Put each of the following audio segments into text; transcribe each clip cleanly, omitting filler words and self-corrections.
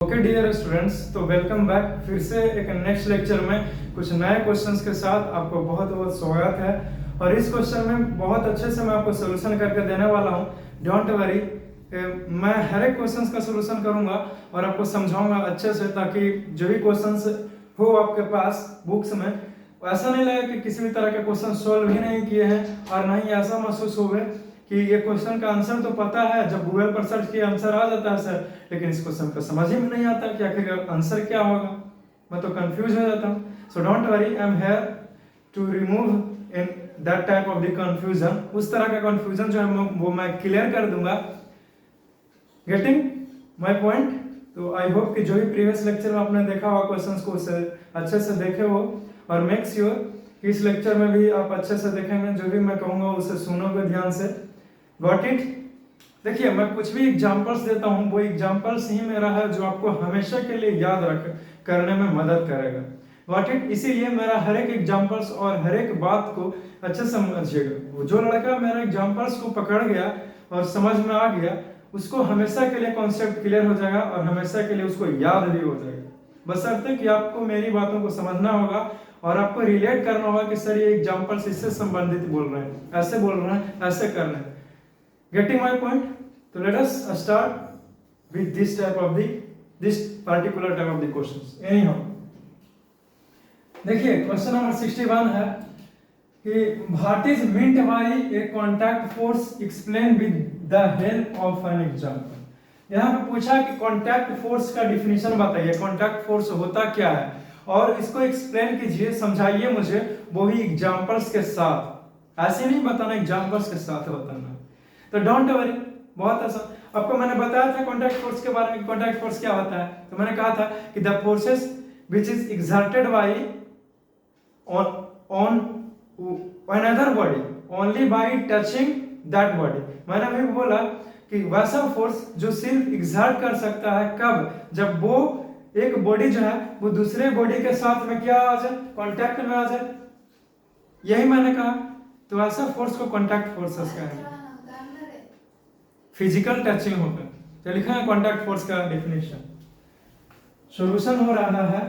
Okay dear students, तो welcome back फिर से एक नेक्स्ट लेक्चर में कुछ नए क्वेश्चंस के साथ आपको बहुत बहुत स्वागत है। और इस क्वेश्चन में बहुत अच्छे से मैं आपको सोल्यूशन करके देने वाला हूं। डोंट वरी, मैं हर एक क्वेश्चंस का सोल्यूशन करूंगा और आपको समझाऊंगा अच्छे से, ताकि जो भी क्वेश्चंस हो आपके पास बुक्स में, ऐसा नहीं लगे कि किसी भी तरह के क्वेश्चन सोल्व ही नहीं किए हैं, और नहीं ऐसा महसूस हो कि ये क्वेश्चन का आंसर तो पता है, जब गूगल पर सर्च किया आंसर आ जाता है सर, लेकिन इस क्वेश्चन का समझ ही में नहीं आता कि आखिर आंसर क्या होगा। मैं तो कंफ्यूज हो जाता हूँ। So don't worry, I am here to remove in that type of the confusion. उस तरह का कंफ्यूजन जो है वो मैं क्लियर कर दूंगा। Getting my point? तो आई होप कि जो भी प्रीवियस लेक्चर में आपने देखा हुआ क्वेश्चंस को उसे अच्छे से देखे हो, और मेक श्योर कि इस लेक्चर में भी आप अच्छे से देखेंगे, जो भी मैं कहूँगा उसे सुनोगे ध्यान से। Got it? देखिए, मैं कुछ भी एग्जांपल्स देता हूँ, वो एग्जांपल्स ही मेरा है जो आपको हमेशा के लिए याद रख करने में मदद करेगा। Got it? इसीलिए मेरा हर एक एग्जांपल्स और हर एक बात को अच्छे से समझिएगा। जो लड़का मेरा एग्जांपल्स को पकड़ गया और समझ में आ गया, उसको हमेशा के लिए कॉन्सेप्ट क्लियर हो जाएगा और हमेशा के लिए उसको याद भी हो जाएगा। बशर्ते कि आपको मेरी बातों को समझना होगा और आपको रिलेट करना होगा कि सर ये एग्जांपल्स इससे संबंधित बोल रहे हैं, ऐसे बोल रहे हैं, ऐसे कर रहे हैं। Getting my point? So let us start with this particular type of the questions. Anyhow, देखिए क्वेश्चन नंबर 61 है कि what is meant by a contact force explain with the help of an example। यहाँ पे पूछा कि contact force का definition बताइए, contact force होता क्या है, और इसको एक्सप्लेन कीजिए, समझाइए मुझे, वो भी एग्जांपल्स के साथ। ऐसे नहीं बताना, एग्जांपल्स के साथ बताना। तो डोंट वरी, बहुत आसान। आपको मैंने बताया था कॉन्टैक्ट फोर्स के बारे में, कॉन्टैक्ट फोर्स क्या होता है। तो मैंने कहा था कि the forces which is exerted by on another body only by touching that body. मैंने अभी बोला कि वैसा फोर्स जो सिर्फ एक्सर्ट कर सकता है कब, जब वो एक बॉडी जो है वो दूसरे बॉडी के साथ में क्या आ जाए, कांटेक्ट में आ जाए। यही मैंने कहा। तो ऐसा फोर्स को कांटेक्ट फोर्स कहते हैं, फिजिकल टचिंग होकर। तो लिखा है कांटेक्ट फोर्स का डेफिनेशन। सॉल्यूशन हो रहा है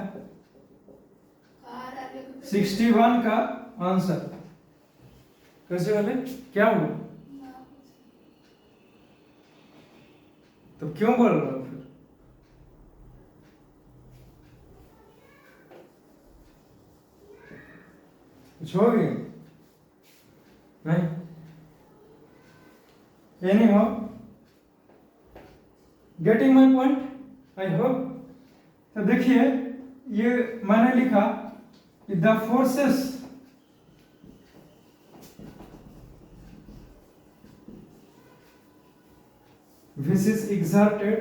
61 का आंसर। कैसे वाले क्या हुआ? तो क्यों बोल रहे हो फिर? कुछ हो गया? नहीं? Anyhow, getting my point, I hope. तो देखिए, ये मैंने लिखा कि the forces which is exerted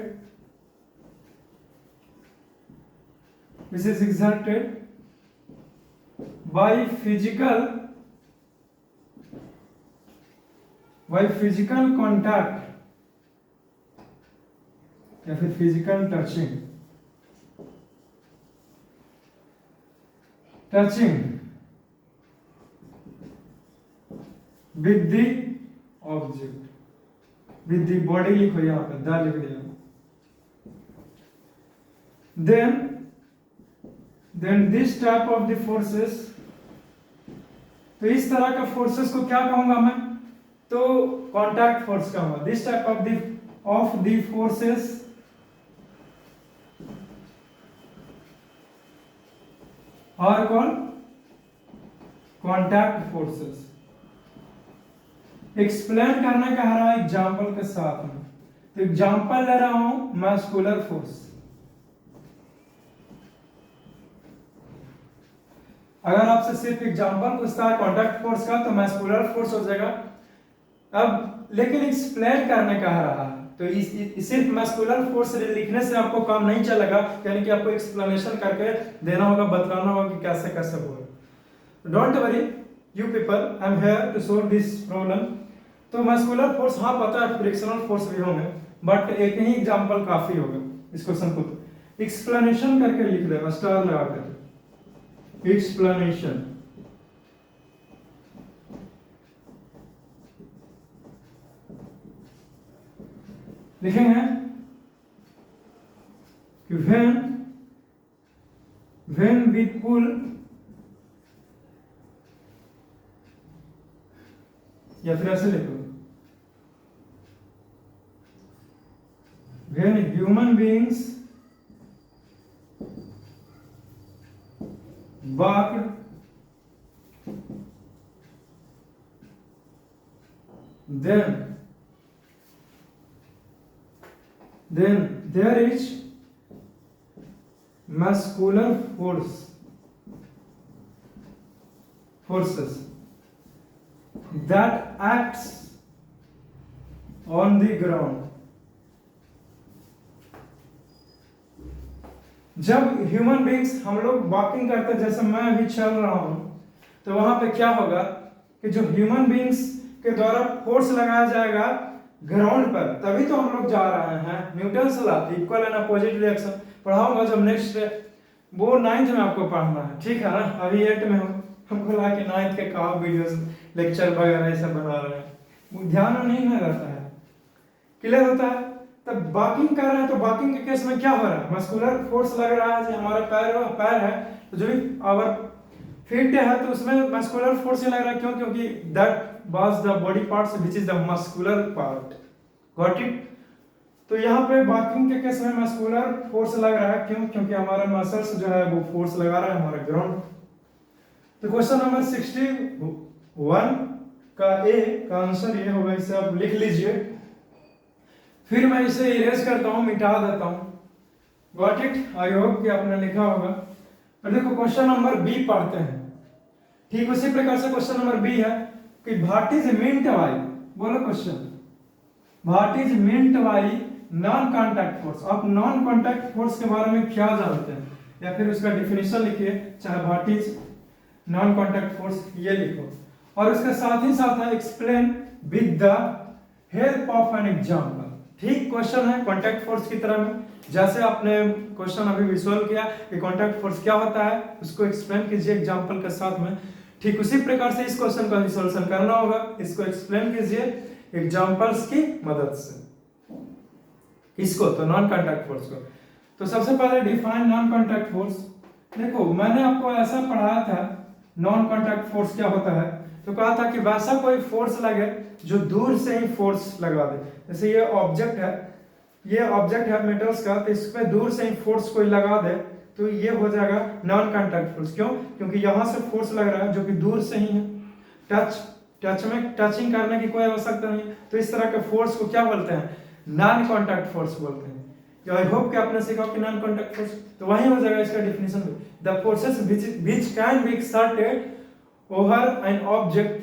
by physical contact या फिर physical touching with the object, with the body लिखो, यहां पे द लिख दिया। Then this type of the forces, तो इस तरह का फोर्सेस को क्या कहूंगा मैं? तो कांटेक्ट फोर्स कहूंगा। This type of the forces are called contact forces. Explain करने का है एग्जाम्पल के साथ में। तो एग्जाम्पल ले रहा हूं मस्कुलर फोर्स। अगर आपसे सिर्फ एग्जाम्पल पूछता है कांटेक्ट फोर्स का, तो मस्कुलर फोर्स हो जाएगा। अब लेकिन एक्सप्लेन करने का रहा है, तो सिर्फ मस्कुलर फोर्स लिखने से आपको काम नहीं चलेगा, यानी कि आपको एक्सप्लेनेशन करके देना होगा, बतलाना होगा कि कैसे कैसे होगा। Don't worry you people, I am here to solve this problem. तो मस्कुलर फोर्स, हाँ पता है फ्रिक्शनल फोर्स भी होंगे, बट एक ही एग्जांपल काफी होगा इस क्वेश्चन को। एक्सप्लेनेशन करके लिख देगा, स्टार लगा कर एक्सप्लेनेशन। लिखेंगे कि when we pull, या फिर ऐसे लिखो, when human beings walked, then there is muscular forces that acts on the ground. जब ह्यूमन बींग्स हम लोग वॉकिंग करते हैं, जैसे मैं अभी चल रहा हूं, तो वहां पे क्या होगा कि जो ह्यूमन बींग्स के द्वारा फोर्स लगाया जाएगा ग्राउंड पर, तभी तो हम लोग जा रहे हैं। Newton's law, equal and opposite reaction पढ़ाऊंगा जब नेक्स्ट, वो 9th में आपको पढ़ना है, ठीक है ना। अभी 8 में हूँ, हमको लगा कि 9th के का वीडियोस लेक्चर वगैरह ये सब बना रहे हैं, ध्यान नहीं ना रहता है, क्लियर होता है। तब वॉकिंग कर रहे हैं, तो वॉकिंग के केस में क्या हो रहा है, मस्कुलर फोर्स लग रहा है। जो हमारा पैर है, तो जो भी आवर फीट है, तो उसमें मस्कुलर फोर्स ही लग रहा है। क्यों? क्योंकि that was the body parts which is the muscular part, got it. तो यहाँ पे वॉकिंग के केस में मस्कुलर फोर्स लग रहा है। क्यों? क्योंकि हमारा मसल्स जो है वो फोर्स लगा रहा है हमारे ग्राउंड। तो क्वेश्चन नंबर 61 का ए का आंसर ये होगा, इसे आप लिख लीजिए। फिर मैं इसे इरेज करता हूं, मिटा देता हूं, गॉट इट। आई होप कि आपने लिखा होगा। और देखो क्वेश्चन नंबर बी पढ़ते हैं। ठीक उसी प्रकार से क्वेश्चन नंबर बी है कि व्हाट इज मींट बाय, बोलो question, what is meant by non contact force. आप नॉन कांटेक्ट फोर्स के बारे में क्या जानते हैं, या फिर उसका डिफिनेशन लिखिए, चाहे what is non contact force ये लिखो, और उसके साथ ही साथ है explain with the help of an example. ठीक क्वेश्चन है कांटेक्ट फोर्स की तरह में, जैसे आपने क्वेश्चन अभी विजुअल किया कि कांटेक्ट फोर्स क्या होता है, उसको एक्सप्लेन कीजिए एग्जांपल के साथ में। ठीक उसी प्रकार से इस क्वेश्चन का भी सॉल्यूशन करना होगा, इसको एक्सप्लेन कीजिए एग्जांपल्स की मदद से। इसको तो नॉन कांटेक्ट फोर्स को, तो सबसे पहले डिफाइन नॉन कांटेक्ट फोर्स। देखो मैंने आपको ऐसा पढ़ाया था, नॉन कांटेक्ट फोर्स क्या होता है, तो कहा था कि वैसा कोई फोर्स लगे जो दूर से ही फोर्स लगा दे। जैसे ये ऑब्जेक्ट है मेटल्स का, तो इस पे दूर से ही फोर्स कोई लगा दे, तो ये हो जाएगा नॉन कांटेक्ट फोर्स। क्यों? क्योंकि यहां से फोर्स लग रहा है जो कि दूर से ही है, टचिंग करने की कोई आवश्यकता नहीं। तो इस तरह के फोर्स को क्या बोलते हैं, नॉन कांटेक्ट फोर्स बोलते हैं। आई होप कि आपने सीखा कि नॉन कांटेक्ट फोर्स, तो वही हो जाएगा इसका डिफिनेशन भी, the forces which can be exerted over an object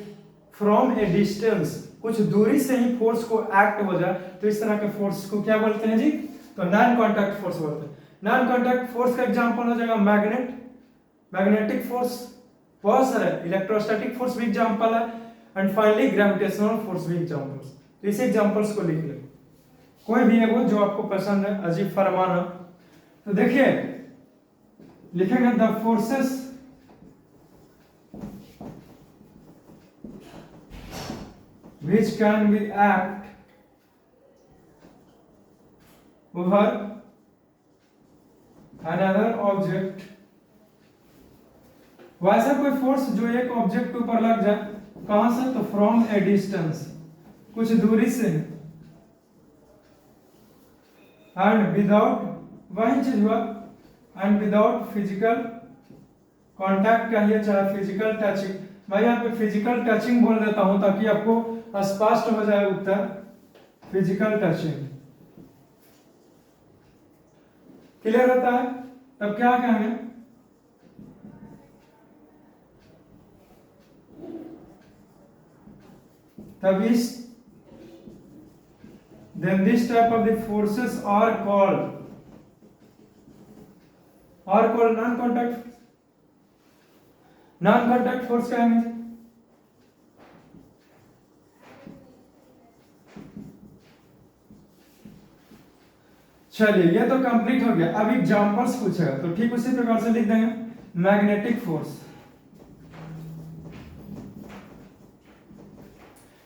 from A distance. कुछ दूरी से ही फोर्स को एक्ट हो जाए, तो इस तरह के फोर्स को क्या बोलते हैं जी, तो नॉन कांटेक्ट फोर्स बोलते हैं। नॉन कांटेक्ट फोर्स का एग्जांपल हो जाएगा मैग्नेटिक फोर्स, बहुत सारे, इलेक्ट्रोस्टैटिक फोर्स भी एग्जांपल है, एंड फाइनली ग्रेविटेशनल फोर्स भी एग्जांपल्स। तो इस एग्जांपल्स को लिख ले, कोई भी है वो जो आपको पसंद है, अजीब फरमाना। तो देखिए लिखेंगे the forces which can be act over another object। वैसा कोई फोर्स जो एक ऑब्जेक्ट के ऊपर लग जाए, कहां से, तो फ्रॉम ए डिस्टेंस, कुछ दूरी से, एंड विदाउट, वही चीज हुआ, एंड विदाउट फिजिकल कांटेक्ट कहिए चाहे फिजिकल टचिंग। मैं यहाँ पे फिजिकल टचिंग बोल देता हूं ताकि आपको स्पष्ट हो जाए उत्तर, फिजिकल टचिंग क्लियर होता है। तब क्या कहेंगे, तब इस then this type of the forces are called non contact force कहेंगे। चलिए ये तो कंप्लीट हो गया। अब एग्जांपल्स पूछेगा, तो ठीक उसी प्रकार से लिख देंगे मैग्नेटिक फोर्स।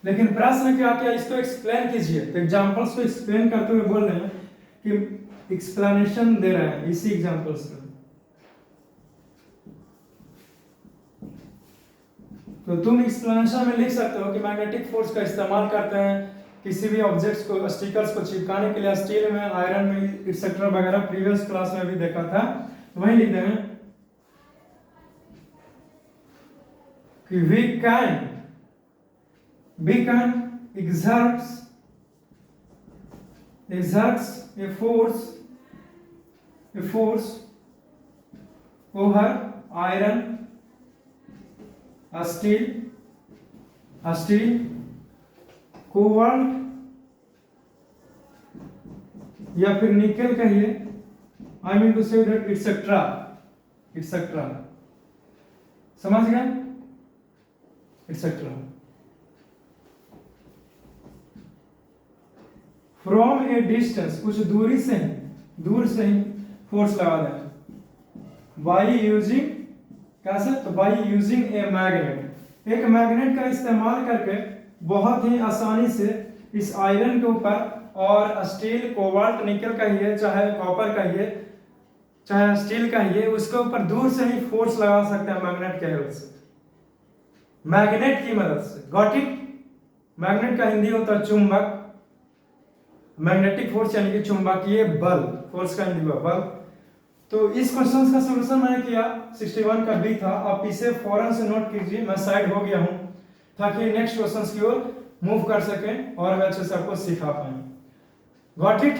लेकिन प्रश्न क्या क्या, इसको एक्सप्लेन कीजिए। तो एग्जांपल्स को एक्सप्लेन करते हुए बोल रहे हैं कि एक्सप्लेनेशन दे रहे हैं इसी एग्जांपल्स में। तो तुम एक्सप्लेनेशन में लिख सकते हो कि मैग्नेटिक फोर्स का इस्तेमाल करते हैं किसी भी ऑब्जेक्ट्स को, स्टिकर्स को चिपकाने के लिए, स्टील में, आयरन में, एक्सेट्रा वगैरह। प्रीवियस क्लास में भी देखा था, तो वही लिख देंगे कि we can exerts a force over iron, a steel, cobalt या फिर निकेल कहिए, I mean to say that etcetera, समझ गए, एक्सेट्रा। फ्रॉम ए डिस्टेंस, कुछ दूर से ही फोर्स लगा दें। बाई यूजिंग, कैसे, तो बाई यूजिंग ए मैग्नेट, एक मैग्नेट का इस्तेमाल करके बहुत ही आसानी से इस आयरन के ऊपर, और स्टील, कोबाल्ट, निकल का ही है, चाहे कॉपर का ही है, चाहे स्टील का ही है, उसके ऊपर दूर से ही फोर्स लगा सकते हैं मैग्नेट के हेल्प से, मैग्नेट की मदद से। Got it? मैग्नेट का हिंदी होता है चुंबक, मैग्नेटिक फोर्स यानी कि चुंबकीय बल, फोर्स का हिंदी हुआ बल। तो इस क्वेश्चन का सॉल्यूशन मैंने किया, 61 का बी था। आप इसे फौरन से नोट कीजिए, मैं साइड हो गया हूं ताकि नेक्स्ट क्वेश्चन की ओर मूव कर सकें और अच्छे से आपको सिखा पाए। Got it?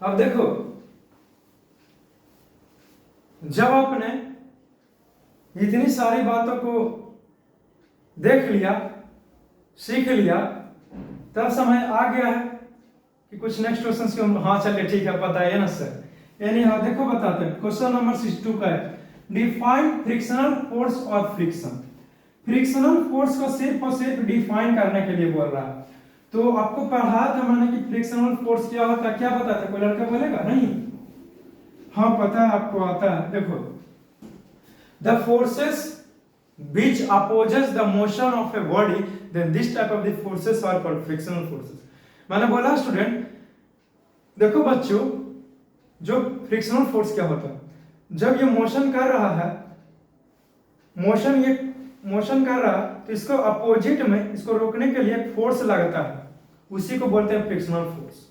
अब देखो, जब आपने इतनी सारी बातों को देख लिया, सीख लिया, तब समय आ गया है कि कुछ नेक्स्ट क्वेश्चन के, हाँ चलिए ठीक है, पता है ना सर। यानी हाँ देखो बताते हैं, क्वेश्चन नंबर 62 का है, डिफाइन फ्रिक्शनल फोर्स और फ्रिक्शन। फ्रिक्शनल फोर्स को सिर्फ और सिर्फ डिफाइन करने के लिए बोल रहा है। तो आपको पढ़ाया था मैंने कि फ्रिक्शनल फोर्स क्या होता है, क्या पता था? कोई लड़का बोलेगा नहीं? हाँ पता है, आपको आता है। देखो, the forces which opposes the motion of a body, then this type of the forces are called frictional forces। मैंने बोला स्टूडेंट, देखो बच्चों, जो फ्रिक्शनल फोर्स क्या होता है, जब ये मोशन कर रहा है, मोशन कर रहा है, तो इसको अपोजिट में, इसको रोकने के लिए फोर्स लगता है, उसी को बोलते हैं फ्रिक्शनल फोर्स।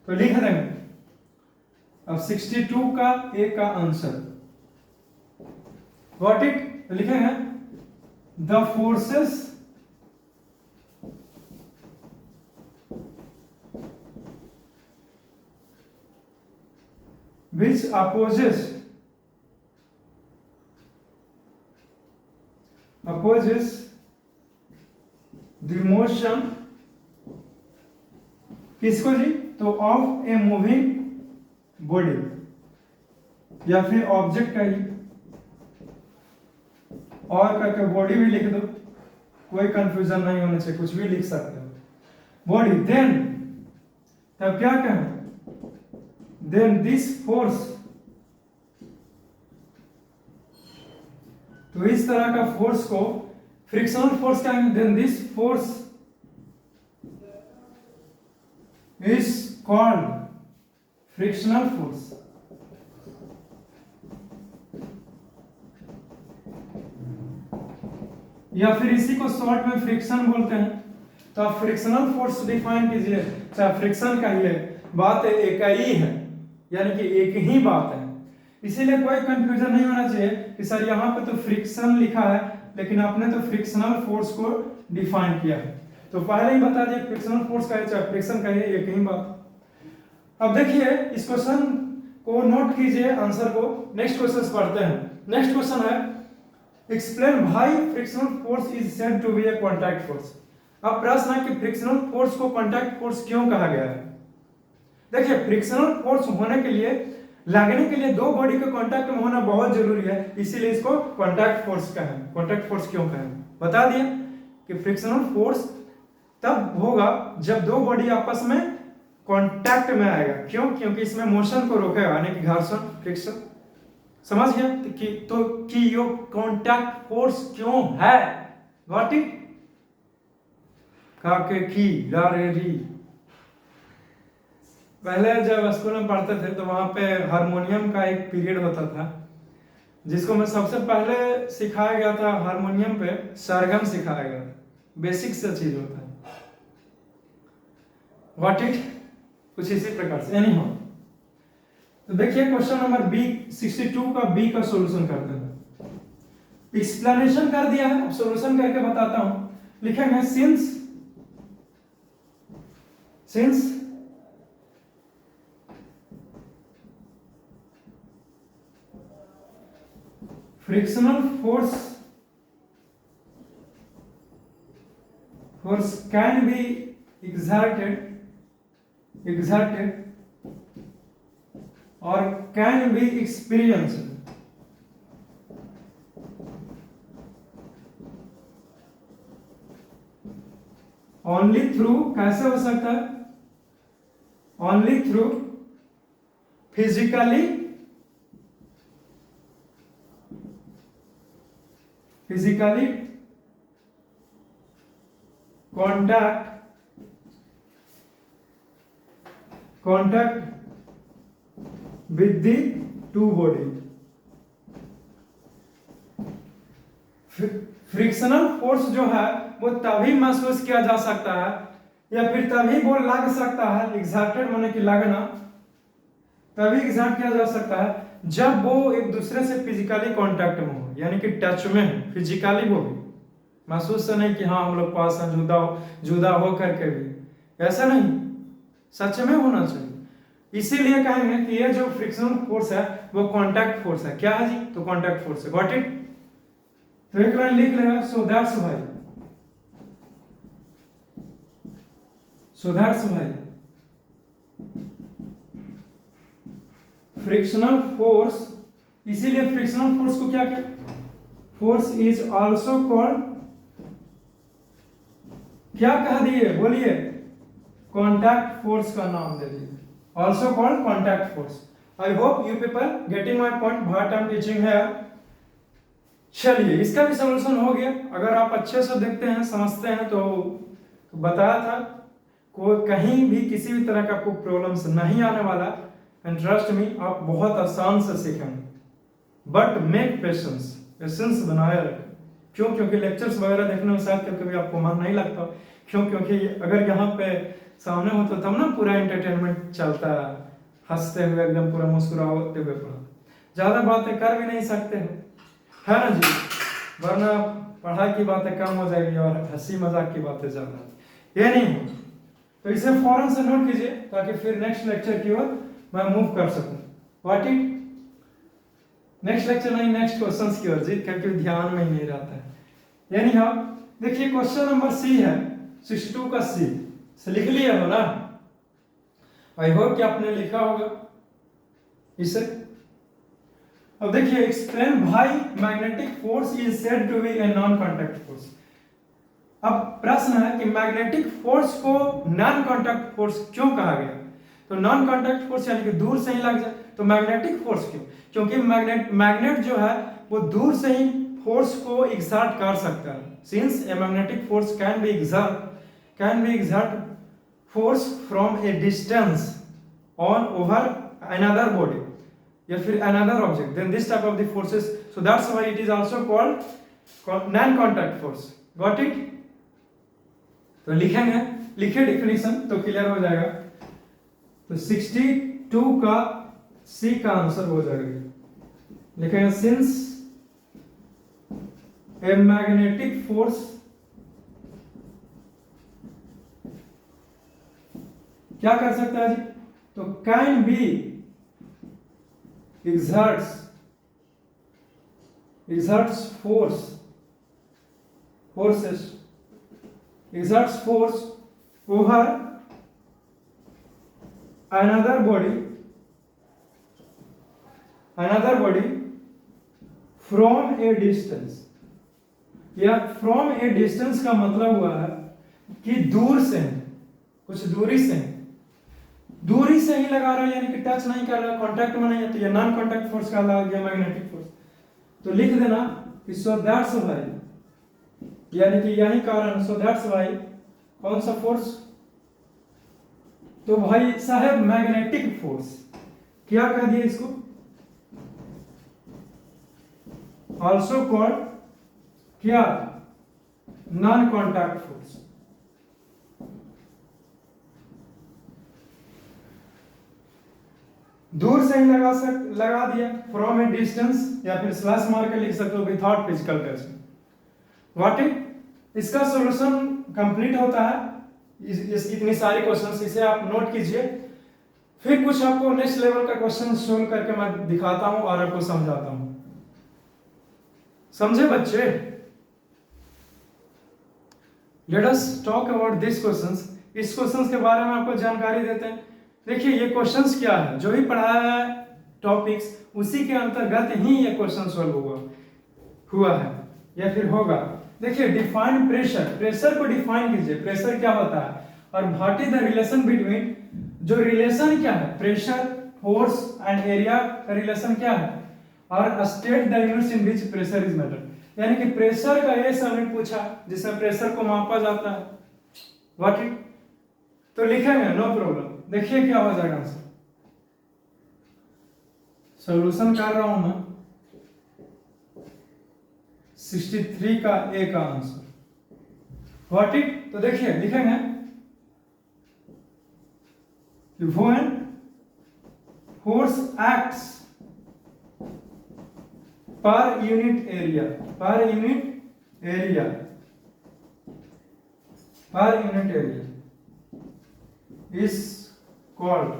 तो लिख देंगे अब 62 का ए का आंसर। Got it? लिखेंगे the forces which opposes the motion, किसको जी? तो ऑफ ए मूविंग बॉडी या फिर ऑब्जेक्ट का ही, और करके बॉडी भी लिख दो, कोई कंफ्यूजन नहीं होना चाहिए, कुछ भी लिख सकते हो बॉडी। देन तब क्या कहें? देन दिस फोर्स, तो इस तरह का फोर्स को फ्रिक्शनल फोर्स कहेंगे। Then this force is called frictional force. या फिर इसी को शॉर्ट में फ्रिक्शन बोलते हैं। तो आप फ्रिक्शनल फोर्स डिफाइन कीजिए, चाहे फ्रिक्शन का ही है, बात एक ही है, यानी कि एक ही बात है। इसीलिए कोई कंफ्यूजन नहीं होना चाहिए कि सर यहाँ पे तो फ्रिक्शन लिखा है, लेकिन आपने तो फ्रिक्शनल फोर्स को डिफाइन किया है। तो पहले ही बता दिया, फ्रिक्शनल फोर्स का है चाहे फ्रिक्शन का है, एक ही बात। अब देखिए इस क्वेश्चन को नोट कीजिए, आंसर को। नेक्स्ट क्वेश्चन पढ़ते हैं। नेक्स्ट क्वेश्चन है, explain why frictional force is said to be a contact force. अब प्रश्न है कि फ्रिक्शनल फोर्स को कॉन्टैक्ट फोर्स क्यों कहा गया है। देखिए, फ्रिक्शनल फोर्स होने के लिए, लगने के लिए दो बॉडी के कांटेक्ट में होना बहुत जरूरी है, इसीलिए इसको कांटेक्ट फोर्स कहें। कांटेक्ट फोर्स क्यों कहें बता दिया कि फ्रिक्शनल फोर्स तब होगा जब दो बॉडी आपस में कांटेक्ट में आएगा। क्यों? क्योंकि इसमें मोशन को रोकेगा, यानी कि घर्षण, फ्रिक्शन। समझ गया? तो कि यो कांटेक्ट फोर्स क्यों है। Got it? का के की ला रे री। पहले जब स्कूल में पढ़ते थे तो वहाँ पे हारमोनियम का एक पीरियड होता था, जिसको मैं सबसे पहले सिखाया गया था हारमोनियम पे सरगम सिखाया गया था। बेसिक सा चीज होता है, व्हाट इट, कुछ इसी प्रकार से। एनी हो, तो देखिए क्वेश्चन नंबर बी 62 का बी का सॉल्यूशन करते हैं। एक्सप्लेनेशन कर दिया है, अब सॉल्यूशन करके बताता हूं। लिखेंगे since frictional force can be exerted or can be experienced only through, कैसे हो सकता है, only through physically contact with the two body। Frictional force जो है वो तभी महसूस किया जा सकता है या फिर तभी वो लग सकता है, एग्जर्टेड माने कि लगना, तभी एग्जर्ट किया जा सकता है जब वो एक दूसरे से फिजिकली कांटेक्ट में हो, यानी कि टच में हो, फिजिकली वो भी महसूस से नहीं कि हाँ हम लोग पास हैं, जुदा हो करके भी, ऐसा नहीं, सच में होना चाहिए। इसीलिए कहेंगे कि ये जो फ्रिक्शनल फोर्स है वो कांटेक्ट फोर्स है। क्या है जी? तो कांटेक्ट फोर्स है। Got it? तो एक लाइन लिख लेगा, so that's why frictional force, इसीलिए फ्रिक्शनल फोर्स को क्या कहते, फोर्स इज आल्सो कॉल्ड, क्या कह दिए बोलिए, कांटेक्ट फोर्स का नाम दे दिए, also called contact force. I hope you people getting my point what I am teaching here. चलिए इसका भी सॉल्यूशन हो गया। अगर आप अच्छे से देखते हैं, समझते हैं तो बताया था कोई कहीं भी किसी भी तरह का आपको प्रॉब्लम्स नहीं आने वाला, एंड ट्रस्ट मी आप बहुत आसान से सीखेंगे। बट मेक पेशेंस बनाए रखें। क्यों? क्योंकि लेक्चर्स वगैरह देखने में शायद कभी आपको मन नहीं लगता। क्यों? क्योंकि अगर यहाँ पे सामने हो तो तब ना पूरा एंटरटेनमेंट चलता है, हंसते हुए एकदम पूरा मुस्कुराते हुए पढ़ा, ज्यादा बातें कर भी नहीं सकते हो, है ना जी, वरना पढ़ाई की बातें कम हो जाएगी और हंसी मजाक की बातें ज्यादा, ये नहीं हो। तो इसे फौरन से नोट कीजिए ताकि फिर नेक्स्ट लेक्चर की ओर मैं मूव कर सकूं। व्हाट इट, नेक्स्ट लेक्चर नहीं, नेक्स्ट क्वेश्चंस की ओर जी, क्योंकि ध्यान में ही नहीं रहता है। यानी हाँ देखिए क्वेश्चन नंबर सी है 62 का सी से लिख लिया हो ना, आई होप कि आपने लिखा होगा इसे। अब देखिए, explain why magnetic force is said to be a non contact force. अब प्रश्न है कि मैग्नेटिक फोर्स को नॉन कांटेक्ट फोर्स क्यों कहा गया? तो नॉन कांटेक्ट फोर्स यानी कि दूर से ही लग जाए, तो मैग्नेटिक फोर्स क्यों? क्योंकि मैग्नेट जो है वो दूर से ही फोर्स को एक्सर्ट कर सकता है। Since a magnetic force can be exert force from a distance on over another body या फिर another object, then this type of the forces, so that's why it is also called non contact force। got it? तो लिखेंगे, लिखे definition तो clear हो जाएगा। तो 62 का सी का आंसर हो जाएगा, लिखेंगे सिंस ए मैग्नेटिक फोर्स क्या कर सकता है जी? तो can be exerts force over another body from a distance। या from a distance का मतलब हुआ है कि दूर से, कुछ दूरी से ही लगा रहा है, यानी कि टच नहीं कर रहा, कांटेक्ट में नहीं है, तो ये नॉन कांटेक्ट फोर्स का लगा गया मैग्नेटिक फोर्स। तो लिख देना कि सो दैट्स व्हाई, यानी कि यही कारण, सो दैट्स व्हाई कौन सा फोर्स? तो भाई साहब मैग्नेटिक फोर्स क्या कह दिया इसको, ऑल्सो कॉल्ड क्या, नॉन कॉन्टैक्ट फोर्स। दूर से ही लगा दिया, फ्रॉम ए डिस्टेंस, या फिर स्लैश मार के लिख सकते हो without physical touch. What it, इसका सॉल्यूशन कंप्लीट होता है। इतनी सारी क्वेश्चंस, इसे आप नोट कीजिए, फिर कुछ आपको नेक्स्ट लेवल का क्वेश्चन सोल्व करके मैं दिखाता हूं और आपको समझाता हूं। समझे बच्चे? Let us talk about this questions. इस क्वेश्चंस के बारे में आपको जानकारी देते हैं। देखिए ये क्वेश्चंस क्या है, जो भी पढ़ाया है टॉपिक्स उसी के अंतर्गत ही ये क्वेश्चन सॉल्व हुआ है या फिर होगा। देखिए डिफाइन प्रेशर, प्रेशर को डिफाइन कीजिए, प्रेशर क्या होता है, और what is the relation between, जो रिलेशन क्या है, प्रेशर, फोर्स एंड एरिया का रिलेशन क्या है, और state the units in which pressure is measured. यानी कि प्रेशर का ये यूनिट पूछा जिसमें प्रेशर को मापा जाता है, व्हाट इट, तो लिखेंगे नो प्रॉब्लम। देखिए क्या हो जाएगा आंसर, सॉल्यूशन कर रहा हूं मैं 63 का ए का आंसर, व्हाट इट। तो देखिए लिखेंगे when force acts per unit area is called,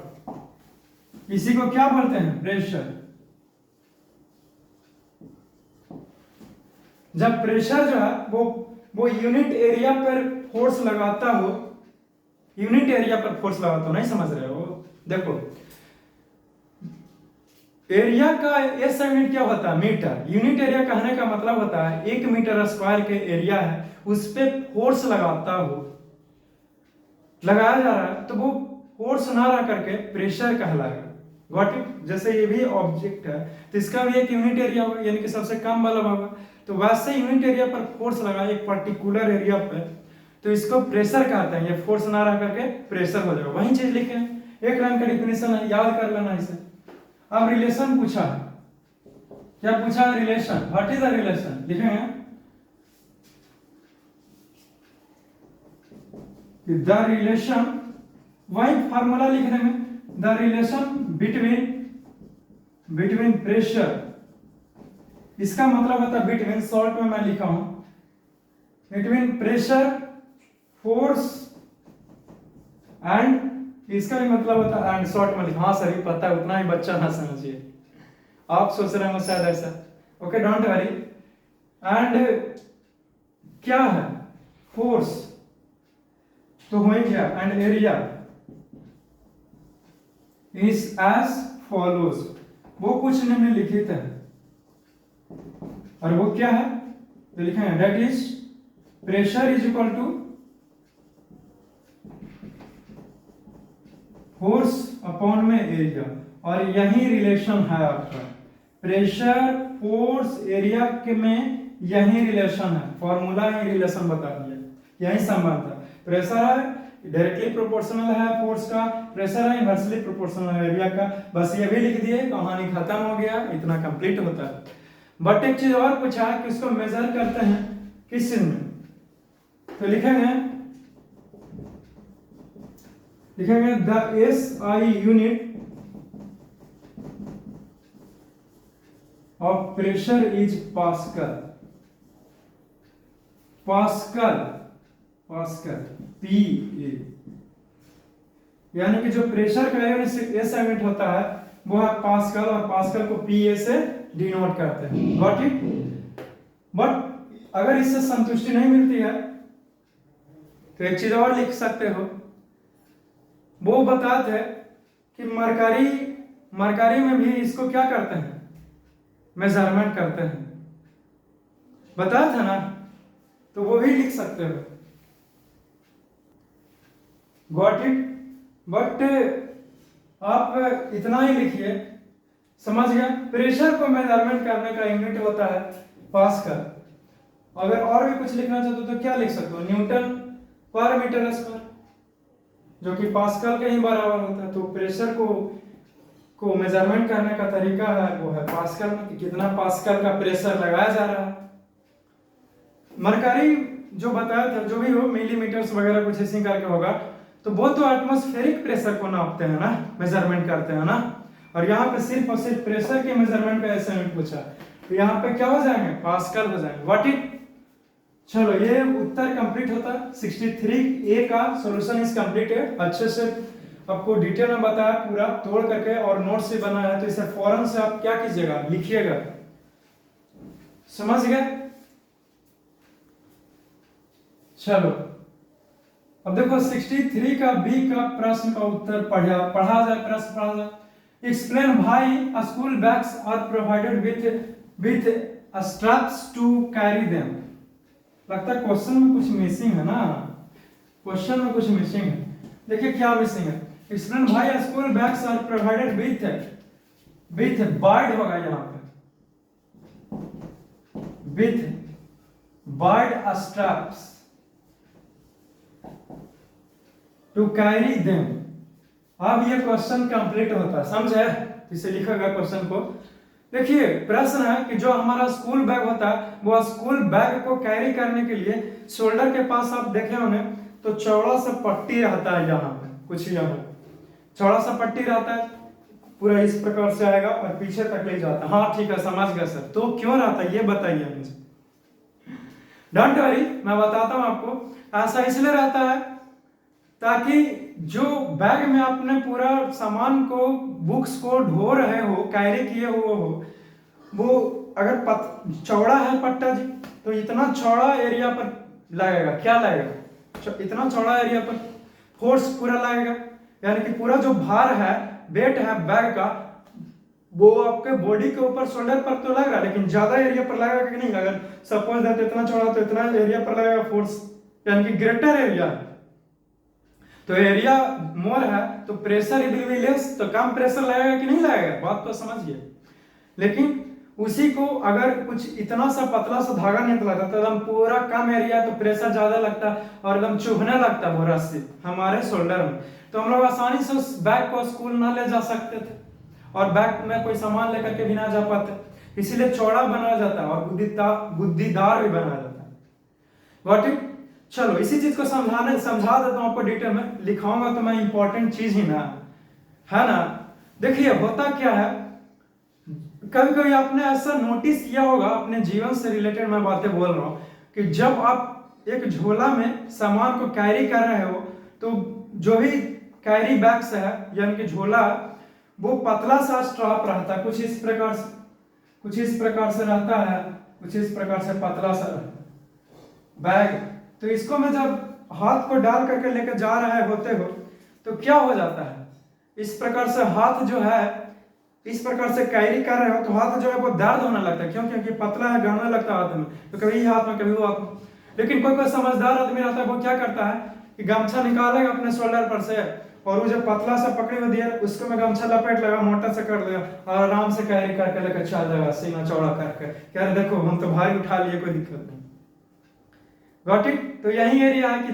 इसी को क्या बोलते हैं, प्रेशर। जब प्रेशर जो है वो यूनिट एरिया पर फोर्स लगाता हो, यूनिट एरिया पर फोर्स लगाता हो, नहीं समझ रहे हो? देखो एरिया का एस यूनिट क्या होता है, मीटर। यूनिट एरिया कहने का मतलब होता है 1 मीटर स्क्वायर के एरिया है, उस पे फोर्स लगाता हो, लगाया जा रहा है, तो वो फोर्स ना रह करके प्रेशर कहलाएगा। Got it. जैसे ये भी ऑब्जेक्ट है तो इसका भी एक यूनिट एरिया होगा, यानी कि सबसे कम वाला होगा, तो वैसे यूनिट एरिया पर फोर्स लगा एक पर्टिकुलर एरिया पर, तो इसको प्रेशर कहते हैं। ये फोर्स ना रह करके प्रेशर हो जाएगा। वही चीज लिखे हैं, एक लाइन का डिफिनेशन है, याद कर लेना इसे। अब रिलेशन पूछा है, क्या पूछा है, relation. What is the relation, लिखेंगे द रिलेशन, वही फार्मूला लिख देंगे, द रिलेशन बिटवीन प्रेशर, इसका मतलब होता है बिटवीन, शॉर्ट में मैं लिखा हूं बिटवीन प्रेशर, फोर्स एंड, इसका भी मतलब होता है एंड, शॉर्ट में लिखा। हाँ सर पता है, उतना ही बच्चा ना समझिए, आप सोच रहे हो शायद ऐसा, ओके डोंट वरी। एंड क्या है, फोर्स, तो हुई क्या, and area is as follows, वो कुछ निम्नलिखित है, और वो क्या है, तो लिखेंगे that is pressure is equal to force upon में एरिया, और यही रिलेशन है आपका, प्रेशर फोर्स एरिया के में यही रिलेशन है, फॉर्मूला ही रिलेशन बता दिया, यही संबंध है। प्रेशर है डायरेक्टली प्रोपोर्शनल है फोर्स का, प्रेशर है इनवर्सली प्रोपोर्शनल है एरिया का, बस ये भी लिख दिए, कहानी खत्म हो गया, इतना कंप्लीट होता है। बट एक चीज और पूछा है कि उसको मेजर करते हैं किस चीज में, तो लिखेंगे the SI unit of pressure is pascal, P A, यानी कि जो प्रेशर का एस यूनिट होता है वो है पास्कल, और पास्कल को पी ए से डिनोट करते हैं। Got it. बट अगर इससे संतुष्टि नहीं मिलती है तो एक चीज और लिख सकते हो, वो बताते हैं कि मरकरी में भी इसको क्या करते हैं, मेजरमेंट करते हैं, बताया था ना, तो वो भी लिख सकते हो। Got it. बट आप इतना ही लिखिए, समझ गया। प्रेशर को मेजरमेंट करने का यूनिट होता है पास्कल। अगर और भी कुछ लिखना चाहते हो तो क्या लिख सकते हो, न्यूटन पर मीटर स्क्वायर, जो कि पास्कल के ही बराबर होता है। तो प्रेशर को मेजरमेंट करने का तरीका है वो है पास्कल में, कि कितना पास्कल का प्रेशर लगाया जा रहा है। मरकरी जो बताया था, जो भी हो मिलीमीटर्स वगैरह कुछ ऐसी करके होगा, तो वो तो एटमॉस्फेरिक प्रेशर को नापते हैं ना, मेजरमेंट करते हैं ना। और यहाँ पे सिर्फ और सिर्फ प्रेशर के मेजरमेंट का एस्टिमेट पूछा, तो यहाँ पे क्या हो जाएंगे, पास्कल हो जाएंगे। व्हाट इट, चलो ये उत्तर कंप्लीट होता है। 63A का सॉल्यूशन इज कंप्लीटेड। अच्छे से आपको डिटेल में बताया पूरा तोड़ करके और नोट से बनाया है, तो इसे फौरन से आप क्या कीजिएगा, लिखिएगा। समझ गए? चलो अब देखो 63 का बी का प्रश्न का उत्तर पढ़ा जाए। प्रश्न पढ़ा जाए, explain why school bags are provided with straps to carry them. लगता है क्वेश्चन में कुछ मिसिंग है ना, क्वेश्चन में कुछ मिसिंग है। देखिए क्या मिसिंग है, explain why school bags are provided with broad होगा यहाँ पे, with broad straps to carry them. अब ये क्वेश्चन कंप्लीट होता है, समझे? इसे लिखेगा क्वेश्चन को। देखिए प्रश्न है कि जो हमारा स्कूल बैग होता है, वो स्कूल बैग को कैरी करने के लिए शोल्डर के पास आप देखे होंगे तो चौड़ा सा पट्टी रहता है, यहाँ पे कुछ यहाँ चौड़ा सा पट्टी रहता है, पूरा इस प्रकार से आएगा और पीछे तक ले जाता है। हाँ ठीक है, समझ गया सर। तो क्यों रहता है ये बताइए मुझे। डोंट वरी, मैं बताता हूँ आपको। ऐसा इसलिए रहता है ताकि जो बैग में आपने पूरा सामान को, बुक्स को ढो रहे हो, कैरी किए हुए हो, वो अगर चौड़ा है पट्टा जी, तो इतना चौड़ा एरिया पर लगेगा, क्या लगेगा, इतना चौड़ा एरिया पर फोर्स पूरा लगेगा। यानी कि पूरा जो भार है, वेट है बैग का, वो आपके बॉडी के ऊपर, शोल्डर पर तो लग रहा है, लेकिन ज्यादा एरिया पर लगेगा कि नहीं। अगर सपोज दैट इतना चौड़ा तो इतना एरिया पर लगेगा फोर्स, यानी कि ग्रेटर एरिया। तो एरिया मोर है तो प्रेशर विल बी लेस, तो कम प्रेशर लगेगा कि नहीं लगेगा, बात तो समझिए। लेकिन उसी को अगर कुछ इतना सा पतला सा धागा नहीं लगता तो एकदम पूरा कम एरिया तो प्रेशर ज्यादा लगता और एकदम चुभने लगता वो रस्सी हमारे शोल्डर में, तो हम लोग आसानी से उस बैग को स्कूल ना ले जा सकते थे और बैग में कोई सामान लेकर के भी ना जा पाते। इसीलिए चौड़ा बनाया जाता है और बुद्धिदार भी बनाया जाता है। Got it? चलो इसी चीज को समझा देता हूं आपको, डिटेल में लिखाऊंगा तो मैं इंपॉर्टेंट चीज ही ना है ना। देखिए होता क्या है, कभी कभी आपने ऐसा नोटिस किया होगा अपने जीवन से रिलेटेड मैं बातें बोल रहा हूं, कि जब आप एक झोला में सामान को कैरी कर रहे हो तो जो भी कैरी बैग्स है यानी कि झोला, वो पतला सा स्ट्रैप रहता है, कुछ इस प्रकार से रहता है, कुछ इस प्रकार से पतला सा बैग। तो इसको मैं जब हाथ को डाल करके लेकर जा रहे होते हो तो क्या हो जाता है, इस प्रकार से हाथ जो है इस प्रकार से कैरी कर रहे हो तो हाथ जो है वो दर्द होने लगता है, क्यों? क्योंकि पतला है, गड़ने लगता है हाथ में, तो कभी हाथ में कभी वो हाथ में। लेकिन कोई समझदार आदमी रहता है, वो क्या करता है कि गमछा निकालेगा अपने शोल्डर पर से और वो जो पतला सा पकड़ी हुई है उसको मैं गमछा लपेट लगा, मोटा सा कर दिया और आराम से कैरी करके लेकर चल जाएगा, सीना चौड़ा करके, यार देखो हम तो भारी उठा लिए, कोई दिक्कत नहीं। Got it? तो यही एरिया है कि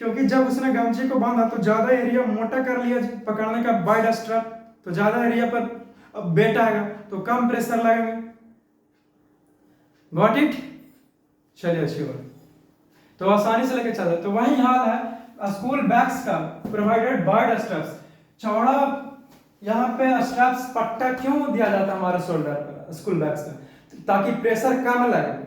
क्योंकि जब उसने गमछे को बांधा तो ज्यादा एरिया मोटा कर लिया पकड़ने का वाइड स्ट्रैप, तो ज्यादा एरिया पर अब वेट आएगा तो कम प्रेशर लगेगा। Got it? चलिए अच्छी बात, तो आसानी से लेके चल। तो वही हाल है स्कूल बैग्स का, प्रोवाइडेड वाइड स्ट्रैप्स, चौड़ा यहाँ पे स्ट्रैप्स पट्टा क्यों दिया जाता है हमारे शोल्डर पर स्कूल बैग्स का, ताकि प्रेशर कम लगे।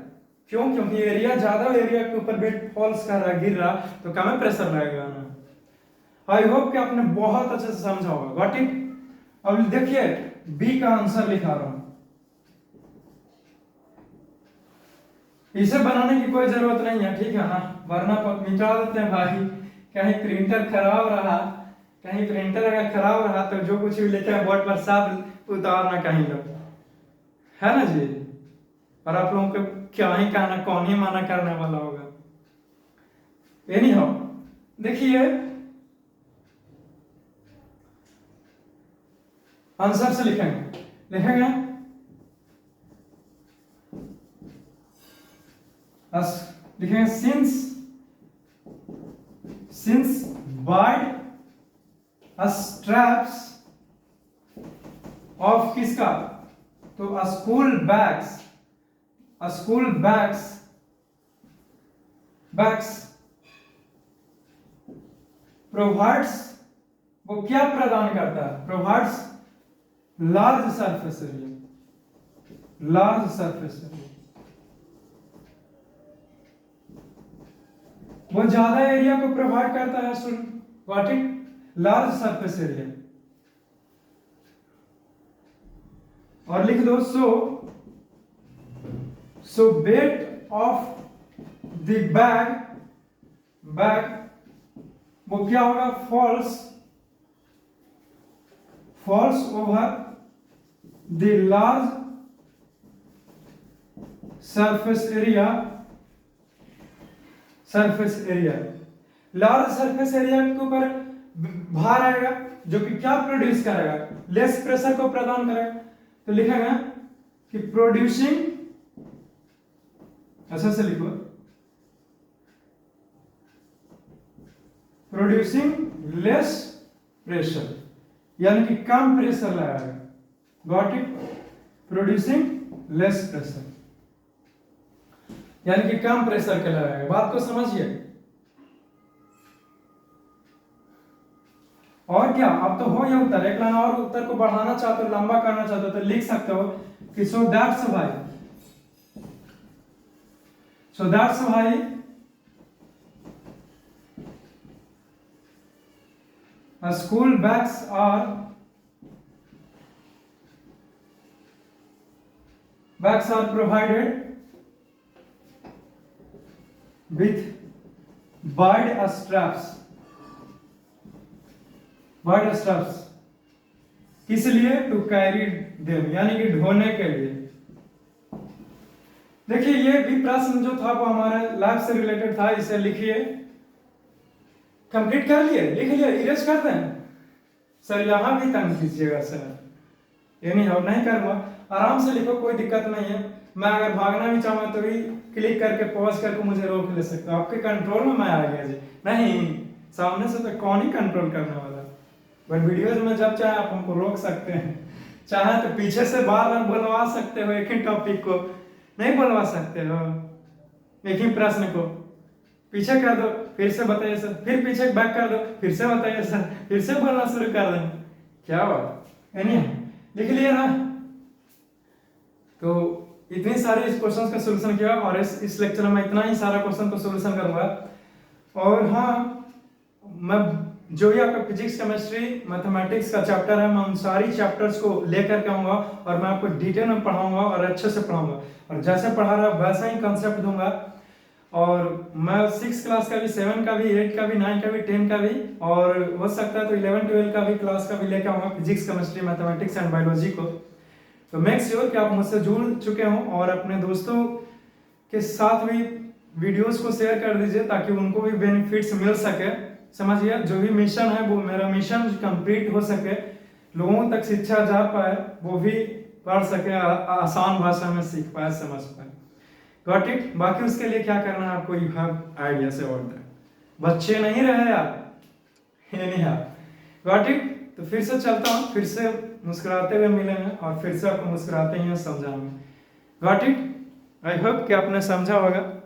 क्यों? क्योंकि एरिया ज्यादा एरिया के ऊपर वेट फॉल्स कर रहा, गिर रहा, तो कम प्रेशर लगेगा ना। आई होप कि आपने बहुत अच्छे से समझा होगा। Got it? अब देखिए बी का आंसर लिखा रहा हूं, इसे बनाने की कोई जरूरत नहीं है, ठीक है ना, वरना मिटा देते हैं भाई। कहीं प्रिंटर खराब रहा, कहीं प्रिंटर अगर खराब रहा तो जो कुछ भी लिखा है बोर्ड पर सब उतारना कहीं लोग, है ना जी। और आप लोगों को क्या ही कहना, कौन ही माना करने वाला होगा। एनी हाउ देखिए आंसर से लिखेंगे लिखेंगे सिंस बर्ड स्ट्रैप्स ऑफ किसका, तो school bags, school bags, bags provides, वो क्या प्रदान करता है, provides large surface area, large surface area, वो ज्यादा एरिया को प्रोवाइड करता है student, what it, large surface area. और लिख दो so weight of the bag, bag वो क्या होगा, falls over the large surface area, surface area, large surface area के ऊपर भार आएगा जो कि क्या प्रोड्यूस करेगा, लेस प्रेशर को प्रदान करेगा। तो लिखेगा कि प्रोड्यूसिंग, ऐसा से लिखो, प्रोड्यूसिंग लेस प्रेशर, यानी कि कम प्रेशर लगाएगा, got it, producing less pressure, यानी कि कम प्रेशर के लगाएगा। बात को समझिए। और क्या, अब तो हो या उत्तर, एक लाइन और उत्तर को बढ़ाना चाहते हो, लंबा करना चाहते हो तो लिख सकते हो कि सो दैट्स भाई school bags are provided with wide straps, wide straps किस लिए, टू कैरी देम, यानी कि ढोने के लिए। देखिए ये भी प्रश्न जो था वो हमारे लाइफ से रिलेटेड था, इसे लिखिए, कंप्लीट कर लिए, लिख लिए, इरेज कर दें सर, यहां भी तंग कीजिएगा सर, ये नहीं करूंगा, आराम से लिखो, कोई दिक्कत नहीं है। मैं अगर भागना भी चाहूंगा तो भी क्लिक करके पॉज करके मुझे रोक ले सकता हूं, आपके कंट्रोल में मैं आ गया जी। नहीं, सामने से तो कौन ही कंट्रोल करने वाला, बट वीडियोज में जब चाहे आप हमको रोक सकते हैं, चाहे तो पीछे से बार बार बुलवा सकते हो, एक ही टॉपिक को नहीं बुलवा सकते हो, एक ही प्रश्न को पीछे कर दो, फिर से बताइए सर, फिर पीछे बैक कर दो, फिर से बताइए सर, फिर से बोलना शुरू कर दें, क्या बात, यानी लिख लिया ना। तो इतनी सारी इस क्वेश्चन का सॉल्यूशन किया, और इस लेक्चर में इतना ही सारा क्वेश्चन का सॉल्यूशन करूंगा। और हाँ, मैं जो भी आपका फिजिक्स, केमिस्ट्री, मैथमेटिक्स का चैप्टर है, मैं उन सारी चैप्टर्स को लेकर के आऊंगा और मैं आपको डिटेल में पढ़ाऊंगा और अच्छे से पढ़ाऊंगा, और जैसे पढ़ा रहा वैसा ही कंसेप्ट दूंगा। और मैं 6 क्लास का भी, 7 का भी, 8 का भी, 9 का भी, 10 का भी, और हो सकता है तो 11, 12 का भी क्लास का भी लेकर आऊंगा, physics, chemistry, mathematics and biology को। तो मेक श्योर कि आप मुझसे जुड़ चुके हों और अपने दोस्तों के साथ भी वीडियोस को शेयर कर दीजिए ताकि उनको भी बेनिफिट्स मिल सके। समझिए, जो भी मिशन है वो मेरा मिशन कंप्लीट हो सके, लोगों तक शिक्षा जा पाए, वो भी पढ़ सके, आसान भाषा में सीख पाए, समझ पाए। Got it. बाकी उसके लिए क्या करना है आपको, यू हैव आइडिया से और बच्चे नहीं रहे आप, ये नहीं आप। Got it. तो फिर से चलता हूँ, फिर से मुस्कुराते हुए मिलेंगे और फिर से आपको मुस्कुराते ही समझाएंगे। Got it. आई होप कि आपने समझा होगा।